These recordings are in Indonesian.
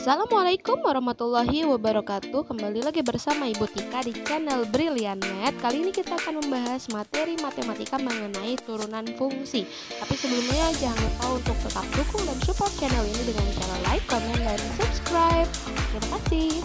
Assalamualaikum warahmatullahi wabarakatuh. Kembali lagi bersama Ibu Tika di channel Brilliant. Kali ini kita akan membahas materi matematika mengenai turunan fungsi. Tapi sebelumnya jangan lupa untuk tetap dukung dan support channel ini dengan cara like, comment, dan subscribe. Terima kasih.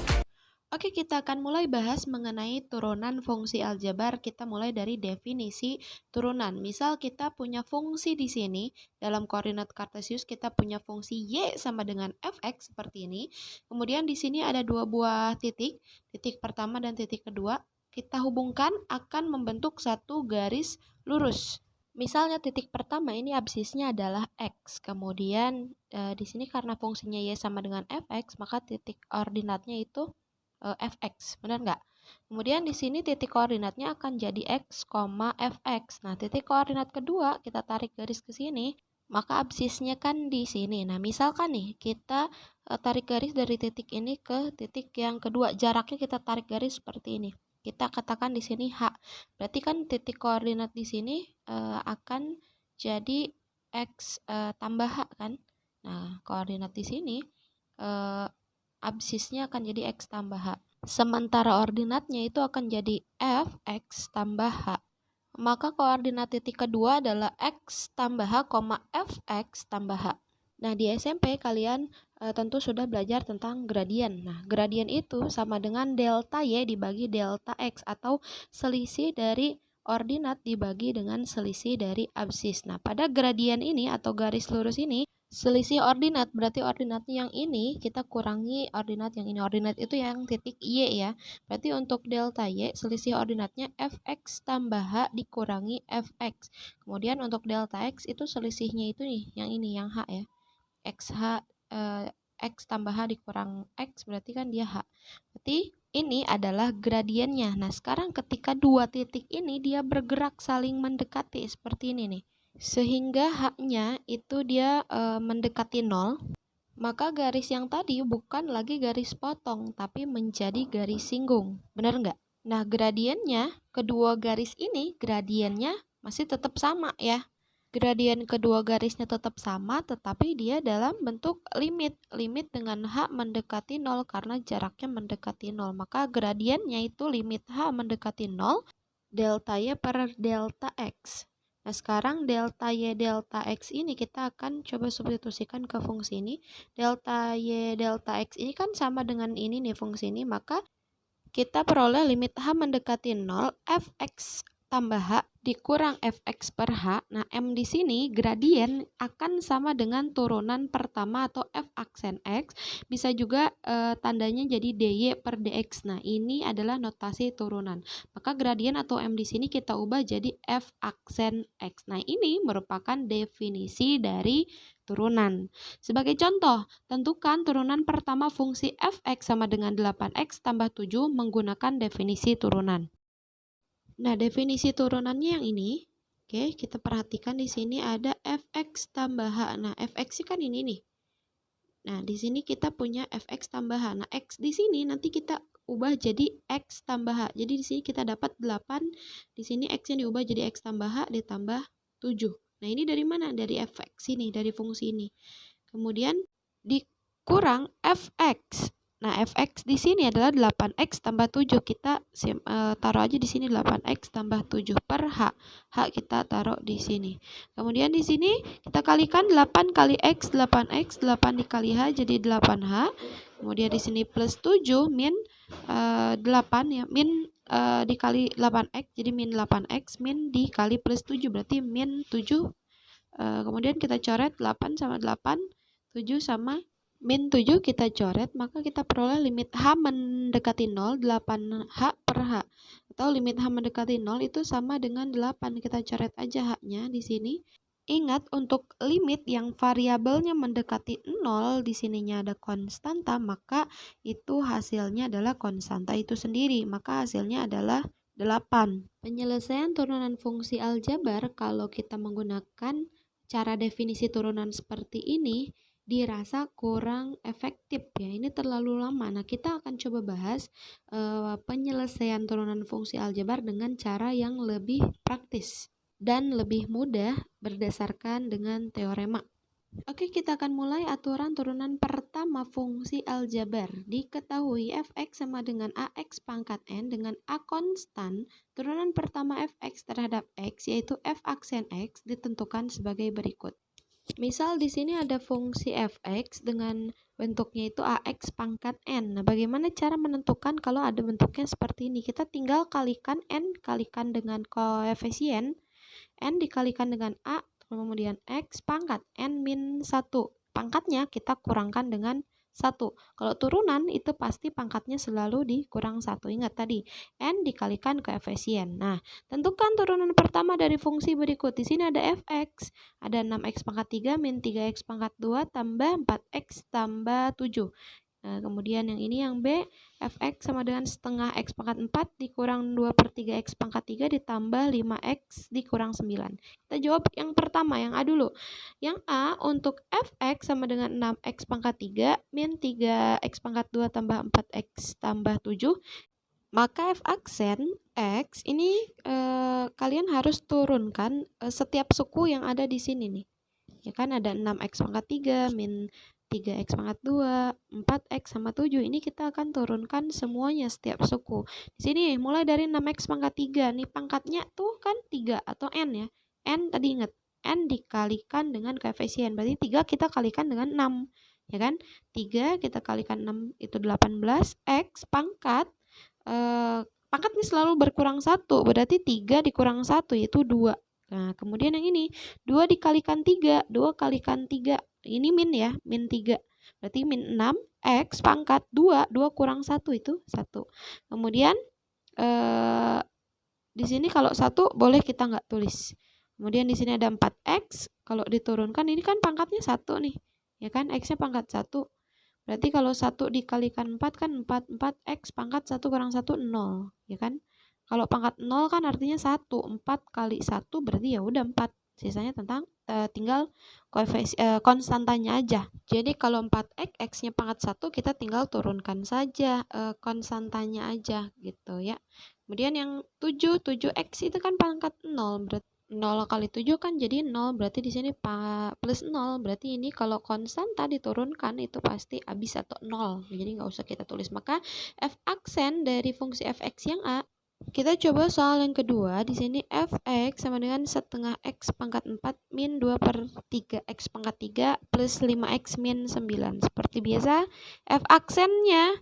Oke, kita akan mulai bahas mengenai turunan fungsi aljabar. Kita mulai dari definisi turunan. Misal kita punya fungsi di sini, dalam koordinat kartesius kita punya fungsi y sama dengan fx seperti ini. Kemudian di sini ada dua buah titik, titik pertama dan titik kedua. Kita hubungkan akan membentuk satu garis lurus. Misalnya titik pertama ini absisnya adalah x. Kemudian di sini karena fungsinya y sama dengan fx, maka titik ordinatnya itu fx, benar nggak? Kemudian di sini titik koordinatnya akan jadi x, fx. Nah, titik koordinat kedua kita tarik garis ke sini, maka absisnya kan di sini. Nah, misalkan nih kita tarik garis dari titik ini ke titik yang kedua, jaraknya kita tarik garis seperti ini. Kita katakan di sini h. Berarti kan titik koordinat di sini akan jadi x tambah h kan? Nah, koordinat di sini absisnya akan jadi x tambah h. Sementara ordinatnya itu akan jadi fx tambah h. Maka koordinat titik kedua adalah x tambah h, fx tambah h. Nah, di SMP kalian tentu sudah belajar tentang gradien. Nah, gradien itu sama dengan delta y dibagi delta x, atau selisih dari ordinat dibagi dengan selisih dari absis. Nah, pada gradien ini atau garis lurus ini, selisih ordinat berarti ordinatnya yang ini kita kurangi ordinat yang ini. Ordinat itu yang titik y ya. Berarti untuk delta y selisih ordinatnya fx tambah h dikurangi fx. Kemudian untuk delta x itu selisihnya itu nih, yang ini yang h ya. X tambah h dikurang x berarti kan dia h. Berarti ini adalah gradiennya. Nah, sekarang ketika dua titik ini dia bergerak saling mendekati seperti ini nih, sehingga h-nya itu dia mendekati 0, maka garis yang tadi bukan lagi garis potong, tapi menjadi garis singgung. Benar nggak? Nah, gradiennya, kedua garis ini, gradiennya masih tetap sama ya. Gradien kedua garisnya tetap sama, tetapi dia dalam bentuk limit. Limit dengan h mendekati 0 karena jaraknya mendekati 0. Maka gradiennya itu limit h mendekati 0, delta y per delta x. Nah, sekarang delta y delta x ini kita akan coba substitusikan ke fungsi ini. Delta y delta x ini kan sama dengan ini nih, fungsi ini. Maka kita peroleh limit h mendekati 0, fx tambah h dikurang fx per h. Nah, m di sini gradien akan sama dengan turunan pertama atau f aksen x. Bisa juga tandanya jadi dy per dx. Nah, ini adalah notasi turunan. Maka gradien atau m di sini kita ubah jadi f aksen x. Nah, ini merupakan definisi dari turunan. Sebagai contoh, tentukan turunan pertama fungsi fx sama dengan 8x tambah 7 menggunakan definisi turunan. Nah, definisi turunannya yang ini. Oke, kita perhatikan di sini ada fx tambah h. Nah, fx kan ini nih. Nah, di sini kita punya fx tambah h. Nah, x di sini nanti kita ubah jadi x tambah h. Jadi di sini kita dapat 8. Di sini x-nya diubah jadi x tambah h ditambah 7. Nah, ini dari mana? Dari fx ini, dari fungsi ini. Kemudian dikurang fx. Nah, fx di sini adalah 8x tambah 7. Kita taruh aja di sini 8x tambah 7 per h. H kita taruh di sini. Kemudian di sini kita kalikan 8 kali x, 8x, 8 dikali h jadi 8h. Kemudian di sini plus 7 min 8 ya, min dikali 8x jadi min 8x, min dikali plus 7 berarti min 7. Kemudian kita coret 8 sama 8, 7 sama min 7 kita coret, maka kita peroleh limit h mendekati 0, 8h per h. Atau limit h mendekati 0 itu sama dengan 8. Kita coret aja h-nya di sini. Ingat, untuk limit yang variabelnya mendekati 0, di sininya ada konstanta, maka itu hasilnya adalah konstanta itu sendiri. Maka hasilnya adalah 8. Penyelesaian turunan fungsi aljabar kalau kita menggunakan cara definisi turunan seperti ini dirasa kurang efektif ya, ini terlalu lama. Nah, kita akan coba bahas penyelesaian turunan fungsi aljabar dengan cara yang lebih praktis dan lebih mudah berdasarkan dengan teorema. Oke, kita akan mulai aturan turunan pertama fungsi aljabar. Diketahui fx sama dengan ax pangkat n dengan a konstan. Turunan pertama fx terhadap x yaitu f aksen x ditentukan sebagai berikut. Misal di sini ada fungsi fx dengan bentuknya itu ax pangkat n. Nah, bagaimana cara menentukan kalau ada bentuknya seperti ini? Kita tinggal kalikan n kalikan dengan koefisien n dikalikan dengan a, kemudian x pangkat n min 1. Pangkatnya kita kurangkan dengan 1. Kalau turunan itu pasti pangkatnya selalu dikurang 1. Ingat tadi, n dikalikan koefisien. Nah, tentukan turunan pertama dari fungsi berikut. Di sini ada fx, ada 6x pangkat 3 min 3x pangkat 2 tambah 4x tambah 7. Nah, kemudian yang ini yang B, fx sama dengan setengah x pangkat 4 dikurang 2/3 x pangkat 3 ditambah 5x dikurang 9. Kita jawab yang pertama, yang A dulu. Yang A untuk fx sama dengan 6x pangkat 3 min 3x pangkat 2 tambah 4x tambah 7. Maka f aksen x ini kalian harus turunkan setiap suku yang ada di sini nih. Ya kan ada 6x pangkat 3 min 3x pangkat 2, 4x sama 7. Ini kita akan turunkan semuanya setiap suku. Di sini mulai dari 6x pangkat 3. Nih pangkatnya tuh kan 3 atau n ya. N tadi ingat, n dikalikan dengan koefisien. Berarti 3 kita kalikan dengan 6. Ya kan? 3 kita kalikan 6 itu 18. X pangkat. Pangkatnya selalu berkurang 1. Berarti 3 dikurang 1 yaitu 2. Nah, kemudian yang ini 2 dikalikan 3, 2 kalikan 3. Ini min ya, min 3. Berarti min 6 x pangkat 2, 2 kurang 1 itu 1. Kemudian di sini kalau 1 boleh kita nggak tulis. Kemudian di sini ada 4x, kalau diturunkan ini kan pangkatnya 1 nih. Ya kan, x-nya pangkat 1. Berarti kalau 1 dikalikan 4 kan 4, 4x pangkat 1 kurang 1, 0. Ya kan? Kalau pangkat 0 kan artinya 1. 4 kali 1 berarti ya udah 4. Sisanya tinggal konstantanya aja. Jadi kalau 4x, x-nya pangkat 1 kita tinggal turunkan saja konstantanya aja gitu ya. Kemudian yang 7, 7x itu kan pangkat 0. Berarti 0 kali 7 kan jadi 0, berarti di sini plus 0, berarti ini kalau konstanta diturunkan itu pasti habis atau 0, jadi nggak usah kita tulis. Maka f aksen dari fungsi fx yang A, kita coba soal yang kedua. Di sini fx sama dengan setengah x pangkat 4 min 2/3 x pangkat 3 plus 5x min 9. Seperti biasa, f aksennya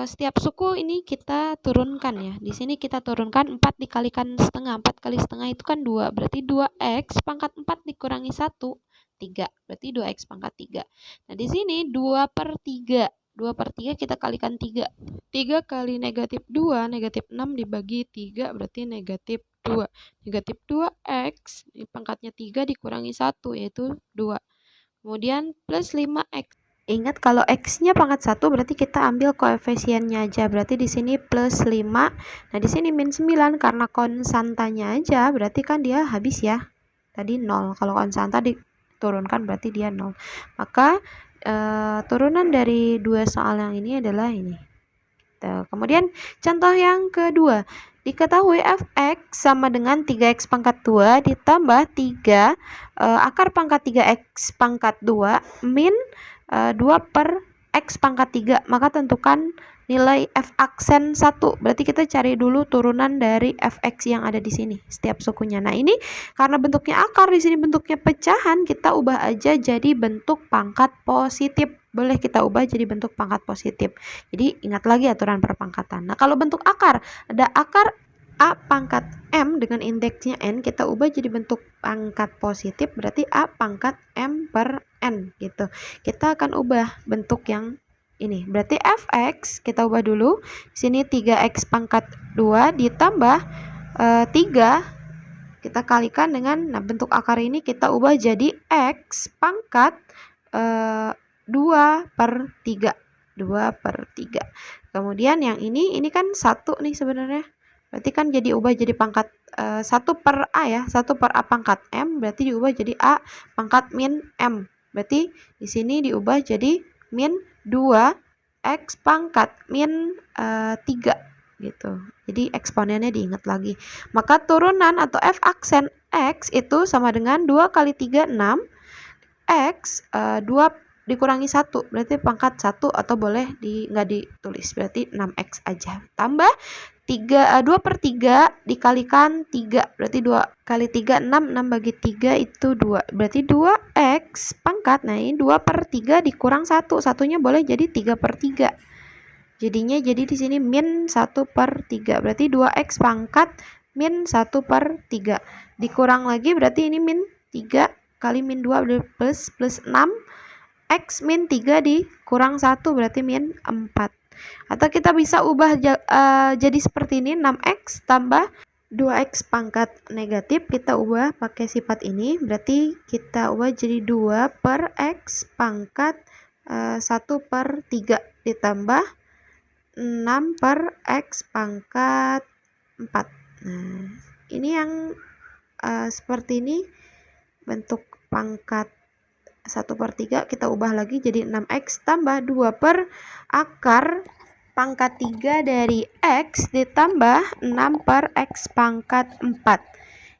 setiap suku ini kita turunkan ya. Di sini kita turunkan 4 dikalikan setengah. 4 kali setengah itu kan 2. Berarti 2x pangkat 4 dikurangi 1, 3. Berarti 2x pangkat 3. Nah, di sini 2/3. 2/3 kita kalikan 3. 3 kali negatif 2, negatif 6 dibagi 3 berarti negatif 2. Negatif 2x, pangkatnya 3 dikurangi 1 yaitu 2. Kemudian plus 5x. Ingat kalau x-nya pangkat 1 berarti kita ambil koefisiennya aja. Berarti di sini plus 5. Nah, di sini min 9 karena konstantanya aja berarti kan dia habis ya. Tadi 0. Kalau konstanta diturunkan berarti dia 0. Maka turunan dari dua soal yang ini adalah ini. Kemudian contoh yang kedua. Diketahui fx sama dengan 3x pangkat 2 ditambah 3 akar pangkat 3x pangkat 2 min 2/x pangkat 3. Maka tentukan nilai f aksen 1. Berarti kita cari dulu turunan dari fx yang ada di sini setiap sukunya. Nah, ini karena bentuknya akar, di sini bentuknya pecahan, kita ubah aja jadi bentuk pangkat positif. Boleh kita ubah jadi bentuk pangkat positif. Jadi ingat lagi aturan perpangkatan. Nah, kalau bentuk akar, ada akar a pangkat m dengan indeksnya n, kita ubah jadi bentuk pangkat positif, berarti a pangkat m per n gitu. Kita akan ubah bentuk yang ini. Berarti fx kita ubah dulu. Di sini 3x pangkat 2 ditambah 3 kita kalikan dengan, nah bentuk akar ini kita ubah jadi x pangkat 2/3. 2/3. Kemudian yang ini kan 1 nih sebenarnya. Berarti kan jadi ubah jadi pangkat 1 per A ya. 1 per A pangkat M berarti diubah jadi A pangkat min M. Berarti di sini diubah jadi min 2 X pangkat min 3 gitu. Jadi eksponennya diingat lagi. Maka turunan atau f aksen X itu sama dengan 2 kali 3, 6. X 2 dikurangi 1 berarti pangkat 1, atau boleh nggak ditulis, berarti 6X aja. Tambah 2/3 dikalikan 3 berarti 2 kali 3 6 bagi 3 itu 2 berarti 2X pangkat. Nah ini 2/3 dikurang 1, satunya boleh jadi 3/3, jadinya jadi di sini min 1/3 berarti 2X pangkat min 1/3 dikurang lagi berarti ini min 3 kali min 2 plus 6 X min 3 dikurang 1 berarti min 4. Atau kita bisa ubah jadi seperti ini, 6X tambah 2X pangkat negatif, kita ubah pakai sifat ini, berarti kita ubah jadi 2/X pangkat 1/3 ditambah 6/X pangkat 4. Nah ini yang seperti ini bentuk pangkat 1/3, kita ubah lagi jadi 6X tambah 2 per akar pangkat 3 dari X ditambah 6 per X pangkat 4.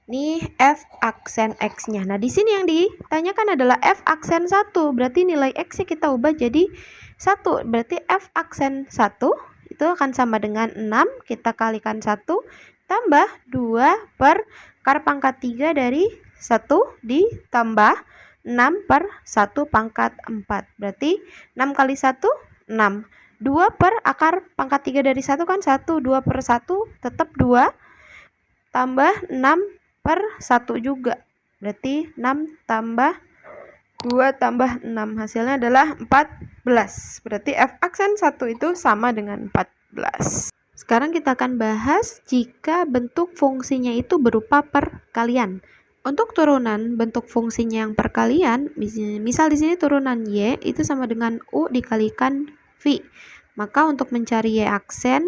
Ini F aksen X-nya. Nah, di sini yang ditanyakan adalah F aksen 1. Berarti nilai X-nya kita ubah jadi 1. Berarti F aksen 1 itu akan sama dengan 6. Kita kalikan 1 tambah 2 per akar pangkat 3 dari 1 ditambah 6 per 1 pangkat 4. Berarti 6 kali 1, 6. 2 per akar pangkat 3 dari 1 kan 1. 2 per 1 tetap 2. Tambah 6 per 1 juga. Berarti 6 tambah 2 tambah 6. Hasilnya adalah 14. Berarti F aksen 1 itu sama dengan 14. Sekarang kita akan bahas jika bentuk fungsinya itu berupa perkalian. Untuk turunan bentuk fungsinya yang perkalian, misal di sini turunan Y itu sama dengan U dikalikan V. Maka untuk mencari Y aksen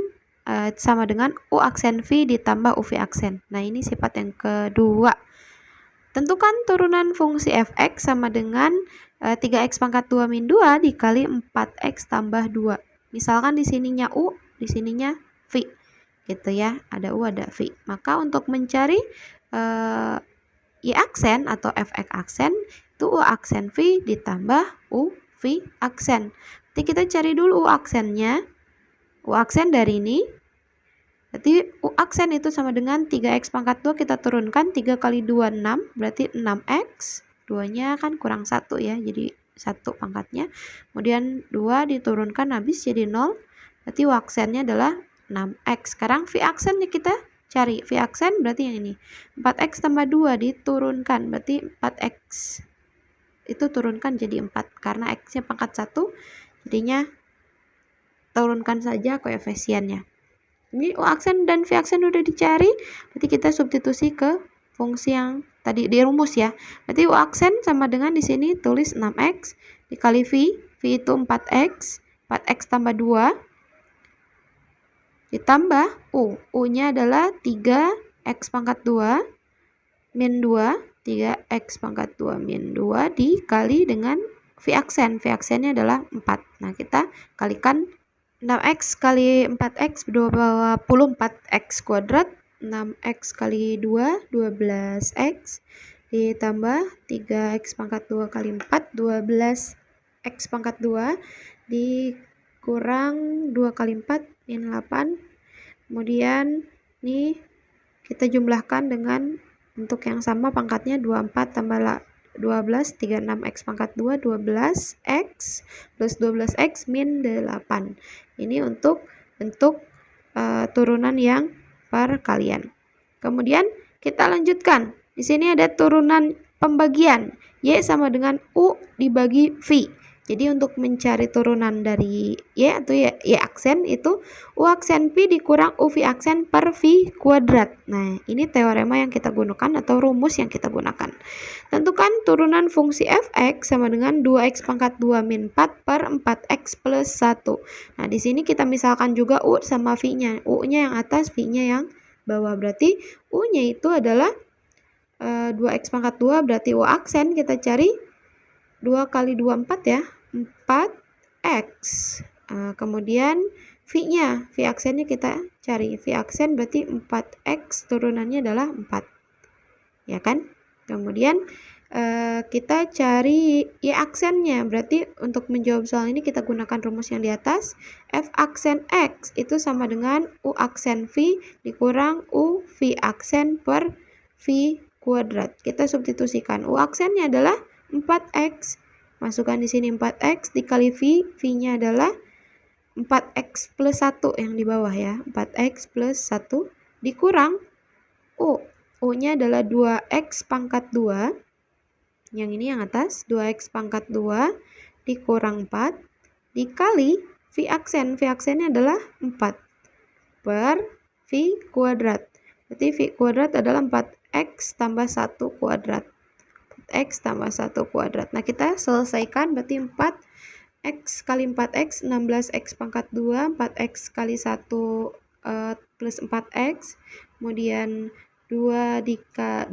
sama dengan U aksen V ditambah UV aksen. Nah ini sifat yang kedua. Tentukan turunan fungsi Fx sama dengan 3x pangkat 2 min 2 dikali 4x tambah 2. Misalkan di sininya U, di sininya V. Gitu ya, ada U ada V. Maka untuk mencari Y aksen atau Fx aksen itu U aksen V ditambah U V aksen. Jadi kita cari dulu U aksennya. U aksen dari ini. Berarti U aksen itu sama dengan 3x pangkat 2 kita turunkan 3 kali 2 6 berarti 6x. 2-nya kan kurang 1 ya. Jadi 1 pangkatnya. Kemudian 2 diturunkan habis jadi 0. Berarti U aksennya adalah 6x. Sekarang V aksennya kita cari. V aksen berarti yang ini. 4x tambah 2 diturunkan. Berarti 4x. Itu turunkan jadi 4. Karena x-nya pangkat 1. Jadinya turunkan saja koefisiennya. Ini U aksen dan V aksen udah dicari. Berarti kita substitusi ke fungsi yang tadi di rumus ya. Berarti U aksen sama dengan di sini tulis 6x dikali V. V itu 4x. 4x tambah 2. Ditambah U. U-nya adalah 3x pangkat 2 min 2. 3x pangkat 2 min 2 dikali dengan V aksen. V aksennya adalah 4. Nah, kita kalikan 6x kali 4x 24x kuadrat. 6x kali 2, 12x. Ditambah 3x pangkat 2 kali 4, 12x pangkat 2. Dikurang 2 kali 4 min 8. Kemudian ini kita jumlahkan dengan bentuk yang sama pangkatnya 24 tambah 12 36x pangkat 2 12x plus 12x min 8. Ini untuk bentuk turunan yang perkalian. Kemudian kita lanjutkan. Di sini ada turunan pembagian. Y sama dengan U dibagi V. Jadi untuk mencari turunan dari Y atau Y aksen itu U aksen V dikurang UV aksen per V kuadrat. Nah, ini teorema yang kita gunakan atau rumus yang kita gunakan. Tentukan turunan fungsi Fx sama dengan 2x pangkat 2 min 4 per 4x plus 1. Nah, di sini kita misalkan juga U sama V-nya. U-nya yang atas, V-nya yang bawah. Berarti U-nya itu adalah 2x pangkat 2 berarti U aksen kita cari 2 kali 2 4 ya, 4x. Kemudian V-nya, V aksennya kita cari. V aksen berarti 4x turunannya adalah 4. Ya kan? Kemudian kita cari Y aksennya. Berarti untuk menjawab soal ini kita gunakan rumus yang di atas. F aksen X itu sama dengan U aksen V dikurang U V aksen per V kuadrat. Kita substitusikan. U aksennya adalah 4X. Masukkan di sini 4X dikali V. V-nya adalah 4X plus 1 yang di bawah ya. 4X plus 1 dikurang U. U-nya adalah 2X pangkat 2. Yang ini yang atas, 2X pangkat 2 dikurang 4 dikali V aksen. V aksennya adalah 4 per V kuadrat. Berarti V kuadrat adalah 4X tambah 1 kuadrat. 4X tambah 1 kuadrat. Nah, kita selesaikan berarti 4X kali 4X, 16X pangkat 2, 4X kali 1 plus 4X. Kemudian 2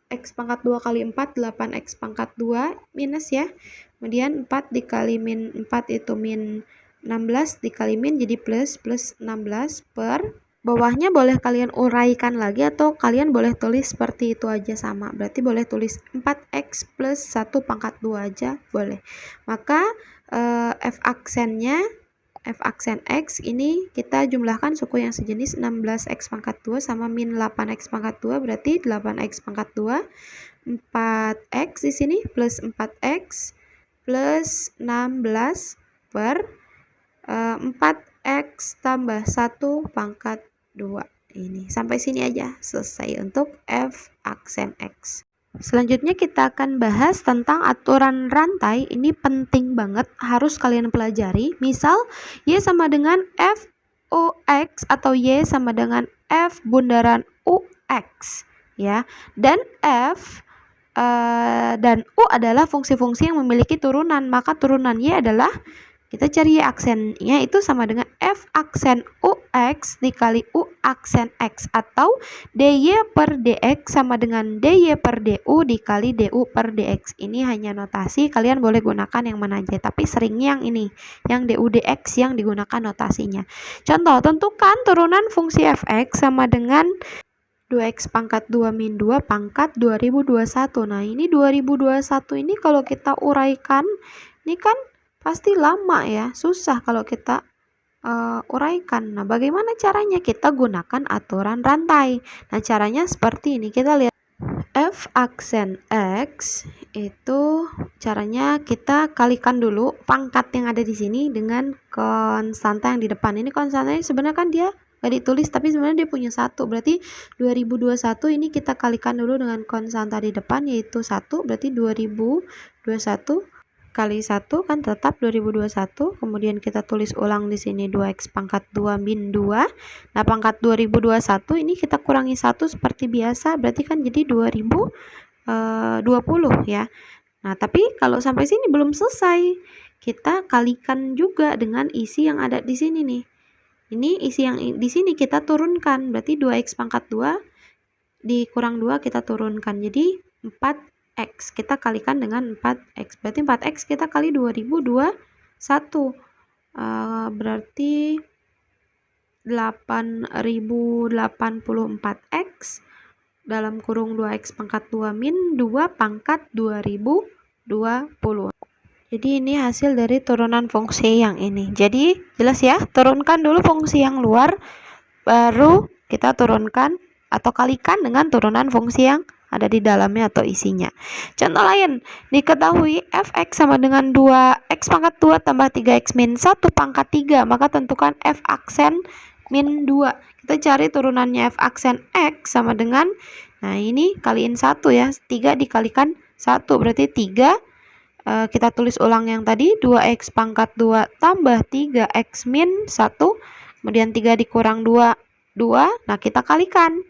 X pangkat 2 kali 4, 8X pangkat 2 minus ya. Kemudian 4 dikali min 4 itu min 16 dikali min jadi plus 16 per bawahnya boleh kalian uraikan lagi atau kalian boleh tulis seperti itu aja sama. Berarti boleh tulis 4X plus 1 pangkat 2 aja boleh. Maka F aksen X ini kita jumlahkan suku yang sejenis 16X pangkat 2 sama min 8X pangkat 2 berarti 8X pangkat 2 4X di sini plus 4X plus 16 per 4X tambah 1 pangkat 2 ini. Sampai sini aja selesai untuk F aksen X. Selanjutnya kita akan bahas tentang aturan rantai. Ini penting banget, harus kalian pelajari. Misal Y sama dengan F UX atau Y sama dengan F bundaran UX ya. Dan F dan U adalah fungsi-fungsi yang memiliki turunan, maka turunan Y adalah kita cari Y aksennya itu sama dengan F aksen UX dikali U aksen X atau DY per DX sama dengan DY per DU dikali DU per DX. Ini hanya notasi, kalian boleh gunakan yang mana aja, tapi seringnya yang ini, yang DU DX yang digunakan notasinya. Contoh, tentukan turunan fungsi fx sama dengan 2x pangkat 2 min 2 pangkat 2021. Nah, ini 2021 ini kalau kita uraikan, ini kan pasti lama ya, susah kalau kita uraikan. Nah, bagaimana caranya? Kita gunakan aturan rantai. Nah, caranya seperti ini. Kita lihat F aksen X itu caranya kita kalikan dulu pangkat yang ada di sini dengan konstanta yang di depan. Ini konstantanya sebenarnya kan dia gak ditulis tapi sebenarnya dia punya 1. Berarti 2021 ini kita kalikan dulu dengan konstanta di depan yaitu 1. Berarti 2021 kali 1 kan tetap 2021. Kemudian kita tulis ulang di sini 2x pangkat 2 min 2. Nah, pangkat 2021 ini kita kurangi 1 seperti biasa, berarti kan jadi 2020 ya. Nah, tapi kalau sampai sini belum selesai. Kita kalikan juga dengan isi yang ada di sini nih. Ini isi yang di sini kita turunkan, berarti 2x pangkat 2 dikurang 2 kita turunkan. Jadi 4X kita kalikan dengan 4X. Berarti 4X kita kali 2021. Berarti 8084X dalam kurung 2X pangkat 2 min 2 pangkat 2020. Jadi ini hasil dari turunan fungsi yang ini. Jadi jelas ya, turunkan dulu fungsi yang luar, baru kita turunkan atau kalikan dengan turunan fungsi yang ada di dalamnya atau isinya. Contoh lain, diketahui fx sama dengan 2x pangkat 2 tambah 3x min 1 pangkat 3, maka tentukan f aksen min 2. Kita cari turunannya f aksen x sama dengan, nah ini kaliin 1 ya, 3 dikalikan 1 berarti 3. Kita tulis ulang yang tadi, 2x pangkat 2 tambah 3x min 1, kemudian 3 dikurang 2, 2. Nah, kita kalikan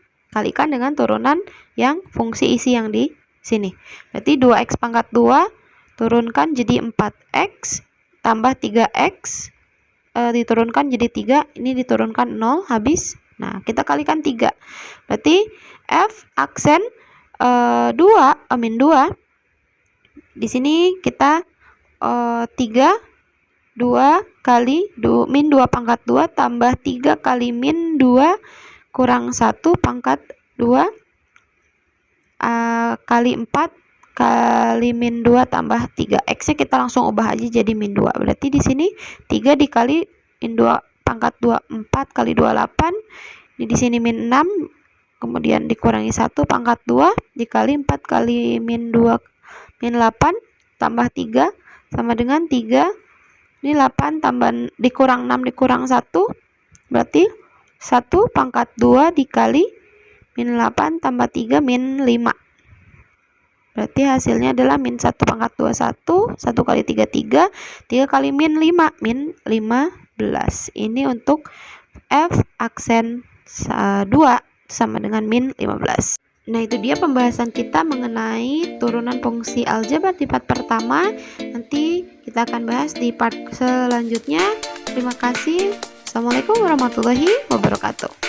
dengan turunan yang fungsi isi yang di sini. Berarti 2x pangkat 2 turunkan jadi 4x tambah 3x diturunkan jadi 3, ini diturunkan 0 habis. Nah, kita kalikan 3. Berarti f aksen 2 min 2 di sini kita 3 2 kali min 2 pangkat 2 tambah 3 kali min 2 kurang 1 pangkat 2 kali 4 kali min 2 tambah 3. X-nya kita langsung ubah aja jadi min 2. Berarti di sini 3 dikali min 2 pangkat 2, 4 kali 2, 8. Di sini min 6, kemudian dikurangi 1 pangkat 2 dikali 4 kali min 2 min 8 tambah 3 sama dengan 3. Ini 8 tambah dikurang 6 dikurang 1, berarti 1 pangkat 2 dikali min 8 tambah 3 min 5. Berarti hasilnya adalah min 1 pangkat 2, 1 kali 3, 3 kali min 5, min 15. Ini untuk F aksen 2 sama dengan min 15. Nah, itu dia pembahasan kita mengenai turunan fungsi aljabar di part pertama. Nanti kita akan bahas di part selanjutnya. Terima kasih. Assalamualaikum warahmatullahi wabarakatuh.